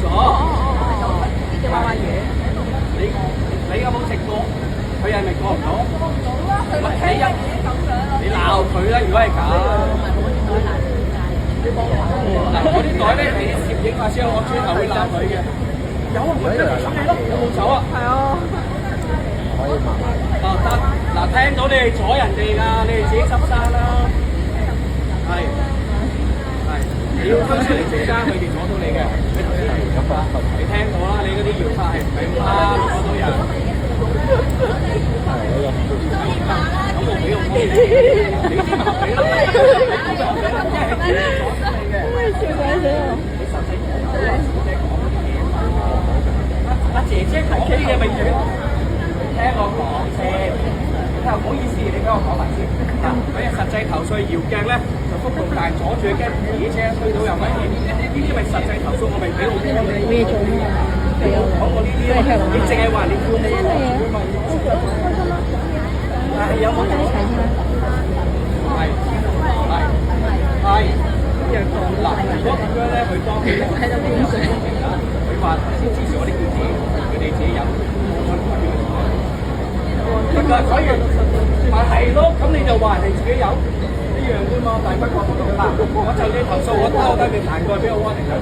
咗。呢隻娃娃魚。你有冇食過？佢係咪過唔到？你鬧佢啦！如果係咁，嗱嗰啲袋咧，你攝影下先，我轉頭會鬧佢嘅。有啊，佢有冇走啊？係啊。可以慢慢。得嗱，聽到你哋阻人哋㗎，你哋自己執生啦。係，你要推出嚟中間，佢哋阻到你嘅。你聽到啦，你嗰啲搖法係唔係咁啱？阻到人。咁我俾我你先唔俾啦。笑鬼死我！你實際講好啊，阿姐姐講啲嘢咪聽我講先。唔好意思，你俾我講埋先。嗱，佢實際投訴搖鏡咧，就幅度大，阻住嘅野車推到又危險。呢啲咪實際投訴，我咪俾老公你。咩做咩？講我呢啲，你淨係話你跳舞。係有冇？係。嗱，如果咁樣咧，佢當佢喺度邊水？佢話先支持我哋叫自己，佢哋自己有。得㗎，所以咪係咯，咁你就話人哋自己有一樣啫嘛，大不過嗱，我就你投訴，我兜低你彈過俾我warning啦，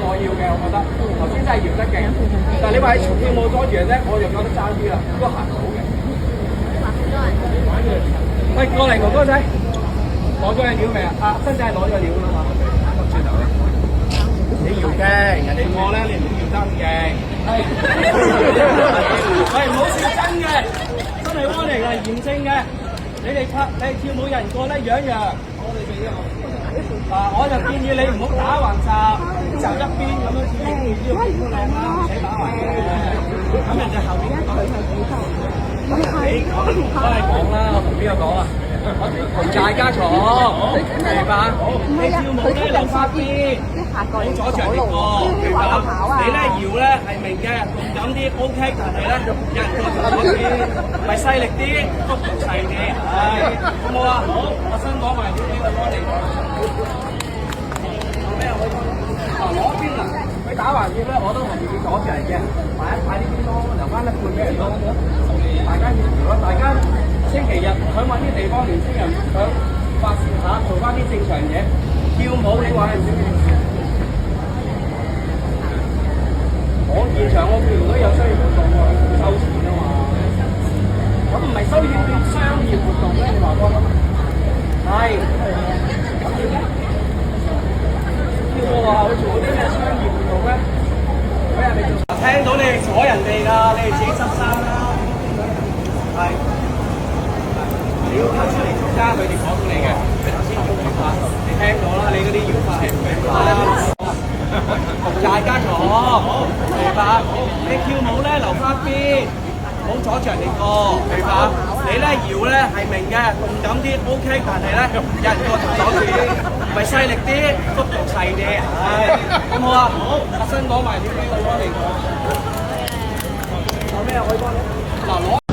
我要嘅，我覺得頭先真係搖得勁，但係你話喺跳舞多住咧，我就覺得爭啲啦，都行到嘅。喂，過嚟哥哥仔，攞咗隻料未啊？真係攞咗料啦嘛，轉頭啦。你搖嘅，人哋我咧，你唔要真嘅。喂，唔好笑真嘅。真係warning係嚴正嘅，你哋跳舞有人過咧樣樣，我哋俾嗱，我就建議你唔好打橫閘，就一邊咁樣跳，要好靚啦，唔使打橫嘅，咁人就後邊佢係幾多？你講啦，我同邊個講啊？同大家坐，明白？你跳舞咧留翻邊，唔好阻住人哋過，明白？你咧搖咧係明嘅，動感啲 OK， 但係咧有人過就嗰邊，咪細力啲，幅度細啲，好冇啊？好，我先講埋呢個攞嚟。有咩可以講？攞邊嗱，佢打橫跳咧，我都同意阻住人嘅，快啲邊咯，留翻一半俾人咯。大家要如果大家星期日想揾啲地方，年輕人想發泄下，做翻啲正常嘢，跳舞你話係唔少嘅。我現場我見到有商業活動喎，收錢啊嘛，咁唔係收錢叫商業活動咧？你話講啦，係。咁點咧？跳舞學校會做啲咩商業活動咧？佢係咪做？聽到你哋阻人哋㗎，你哋自己執生啦。係。你要行出嚟中間，佢哋阻到你嘅。佢頭先搖法，你聽到啦，你嗰啲搖法係唔明啦。同大家坐，明白？你跳舞咧留翻邊，唔好阻住人哋過，明白？你咧搖咧係明嘅，動感啲 OK， 但係咧有人過就阻住，咪細力啲，幅度細啲，好唔好啊？好，阿新講埋啲俾我幫你講。有咩可以幫你？嗱攞。